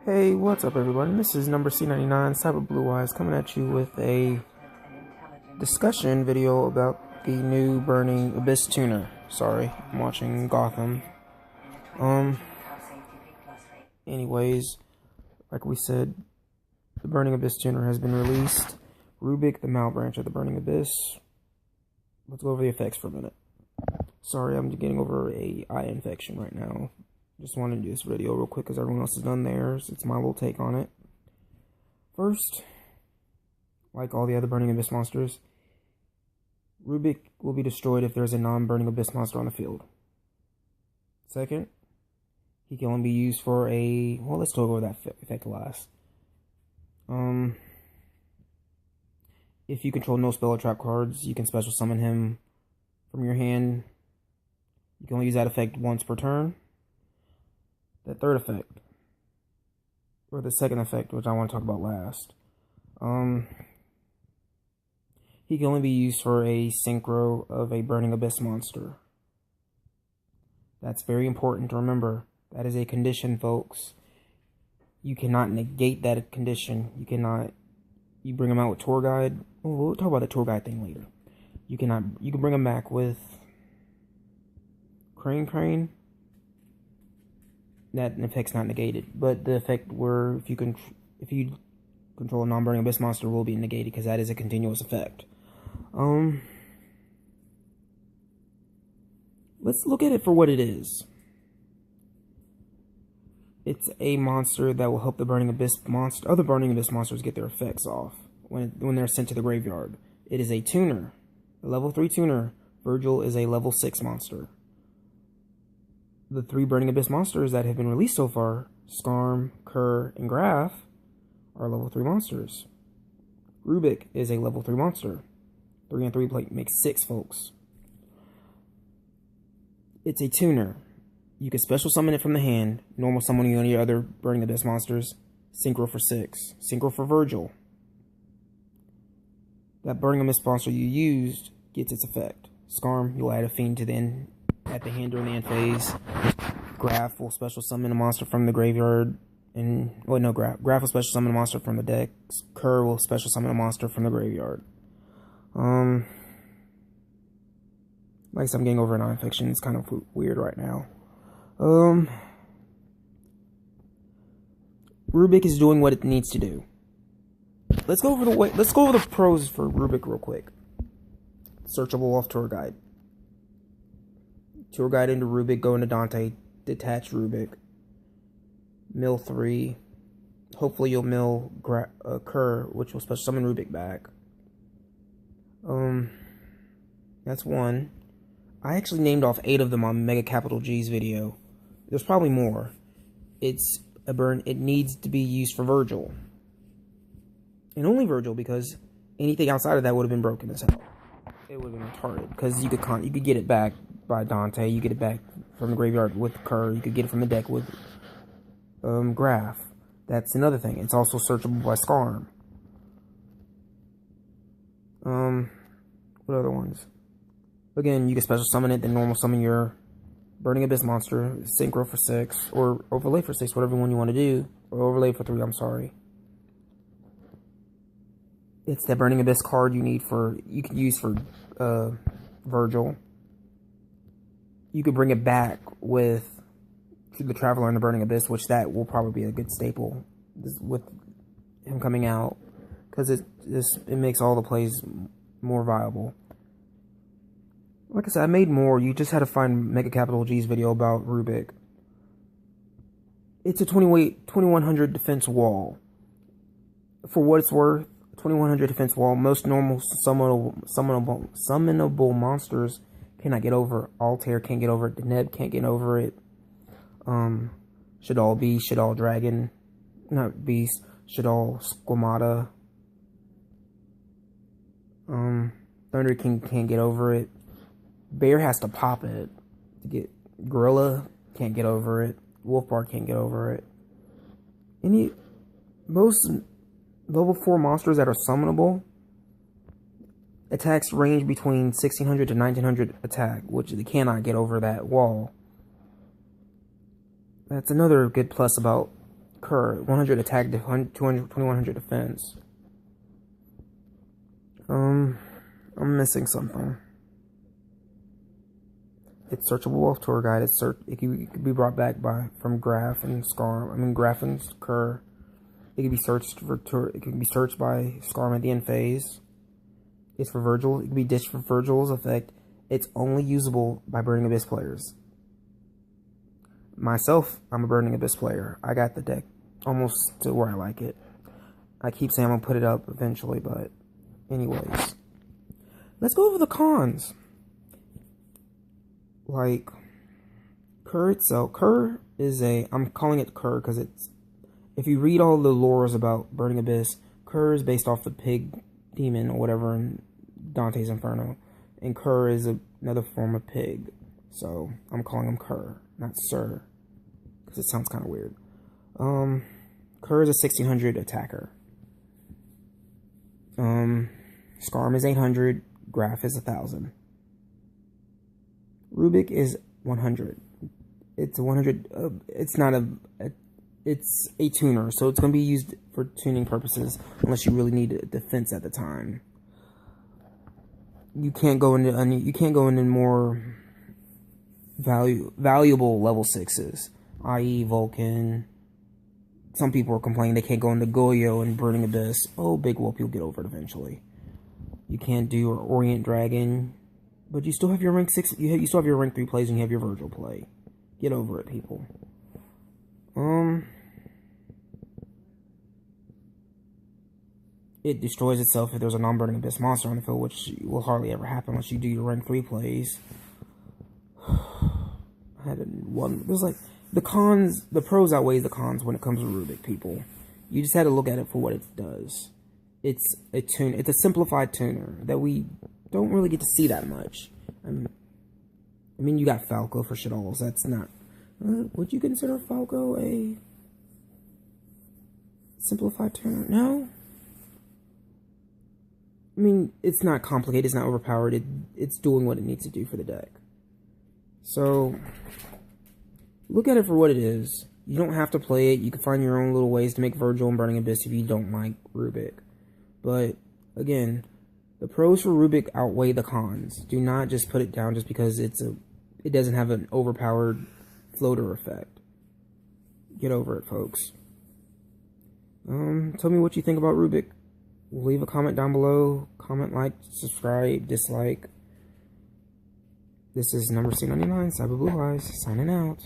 Hey, what's up everybody? This is number C99, Cyber Blue Eyes, coming at you with a discussion video about the new Burning Abyss tuner. Sorry, I'm watching Gotham. Anyways, like we said, the Burning Abyss tuner has been released. Rubic, the Malebranche of the Burning Abyss. Let's go over the effects for a minute. Sorry, I'm getting over a eye infection right now. Just wanted to do this video real quick because everyone else has done theirs. It's my little take on it. First, like all the other Burning Abyss monsters, Rubic will be destroyed if there's a non-Burning Abyss monster on the field. Second, he can only be used for a... Well, let's talk over that effect last. If you control no spell or trap cards, you can special summon him from your hand. You can only use that effect once per turn. The third effect, or the second effect, which I want to talk about last, he can only be used for a synchro of a Burning Abyss monster. That's very important to remember. That is a condition, folks. You cannot negate that condition. You cannot. You bring him out with tour guide. Oh, we'll talk about the tour guide thing later. You cannot. You can bring him back with Crane. That effect's not negated, but the effect where if you control a non-Burning Abyss monster will be negated because that is a continuous effect. Let's look at it for what it is. It's a monster that will help the Burning Abyss other Burning Abyss monsters get their effects off when they're sent to the graveyard. It is a tuner, a level 3 tuner. Virgil is a level 6 monster. The 3 Burning Abyss monsters that have been released so far, Skarm, Kerr, and Graf, are level 3 monsters. Rubic is a level 3 monster. 3 and 3 makes 6, folks. It's a tuner. You can special summon it from the hand, normal summoning any other Burning Abyss monsters, synchro for 6. Synchro for Virgil. That Burning Abyss monster you used gets its effect. Skarm, you'll add a fiend to the end. At the hand during the end phase. Graf will special summon a monster from the graveyard. Graf will special summon a monster from the deck. Kerr will special summon a monster from the graveyard. Like I said, I'm getting over an eye infection. It's kind of weird right now. Rubic is doing what it needs to do. Let's go over the pros for Rubic real quick. Searchable off tour guide. Tour guide into Rubic, go into Dante, detach Rubic, mill 3. Hopefully you'll mill Kerr, which will special summon Rubic back. That's 1. I actually named off 8 of them on Mega Capital G's video. There's probably more. It's a burn. It needs to be used for Virgil, and only Virgil, because anything outside of that would have been broken as hell. It would have been retarded because you could get it back by Dante. You get it back from the graveyard with Kerr. You could get it from the deck with Graf. That's another thing. It's also searchable by Skarm. What other ones? Again, you can special summon it, then normal summon your Burning Abyss monster, synchro for 6, or overlay for 6, whatever one you want to do, or overlay for 3. I'm sorry. It's that Burning Abyss card you can use for Virgil. You could bring it back with the Traveler and the Burning Abyss, which that will probably be a good staple with him coming out, because it makes all the plays more viable. Like I said, I made more. You just had to find Mega Capital G's video about Rubic. It's a 2100 defense wall. For what it's worth, 2100 defense wall. Most normal summonable monsters cannot get over it. Altair can't get over it. Deneb can't get over it. Shaddoll Beast, Shaddoll Dragon, not Beast, Shaddoll Squamata. Thunder King can't get over it. Bear has to pop it to get. Gorilla can't get over it. Wolfbar can't get over it. Most level 4 monsters that are summonable, attacks range between 1600 to 1900 attack, which they cannot get over that wall. That's another good plus about Cur, 100 attack, 2100 defense. I'm missing something. It's searchable off tour guide. It could be brought back from Graf and Scarm. I mean Graf and Cur. It could be searched for tour. It could be searched by Scarm at the end phase. It's for Virgil. It could be ditched for Virgil's effect. It's only usable by Burning Abyss players. Myself, I'm a Burning Abyss player. I got the deck almost to where I like it. I keep saying I'm gonna put it up eventually, but anyways, let's go over the cons. Like, Cur itself. Cur is I'm calling it Cur because it's, if you read all the lores about Burning Abyss, Cur is based off the pig demon or whatever in Dante's Inferno. And Cur is another form of pig. So, I'm calling him Cur, not Sir. Because it sounds kind of weird. Cur is a 1600 attacker. Scarm is 800. Graf is 1000. Rubic is 100. It's a 100. It's not it's a tuner, so it's going to be used for tuning purposes unless you really need a defense at the time. You can't go into more valuable level 6s, i.e. Vulcan. Some people are complaining they can't go into OG-YGO and Burning Abyss. Oh, Big Whoop, you'll get over it eventually. You can't do Orient Dragon. But you still have your rank 6, you still have your rank 3 plays and you have your Virgil play. Get over it, people. It destroys itself if there's a non-Burning Abyss monster on the field, which will hardly ever happen unless you do your rank 3 plays. There's like, the pros outweigh the cons when it comes to Rubic, people. You just had to look at it for what it does. It's a simplified tuner that we don't really get to see that much. I mean, you got Falco for shit-alls. That's not... would you consider Falco a simplified tuner? No? I mean, it's not complicated. It's not overpowered. It's doing what it needs to do for the deck. So, look at it for what it is. You don't have to play it. You can find your own little ways to make Virgil and Burning Abyss if you don't like Rubic. But, again... the pros for Rubic outweigh the cons. Do not just put it down just because it doesn't have an overpowered floater effect. Get over it, folks. Tell me what you think about Rubic. Leave a comment down below. Comment, like, subscribe, dislike. This is number C99, Cyber Blue Eyes, signing out.